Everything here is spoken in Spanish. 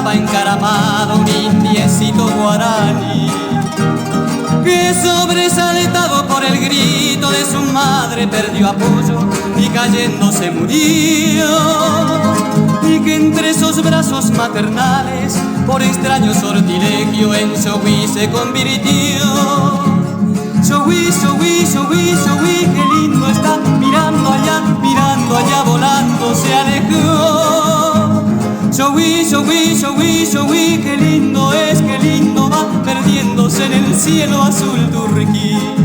estaba encaramado un indiecito guaraní, que sobresaltado por el grito de su madre perdió apoyo y cayendo se murió, y que entre esos brazos maternales por extraño sortilegio en Chogui se convirtió. Chogui, Chogui, Chogui, Chogui, qué lindo está, mirando allá volando se alejó. Chogui, Chogui, Chogui, Chogui, qué lindo es, qué lindo va, perdiéndose en el cielo azul Turquí.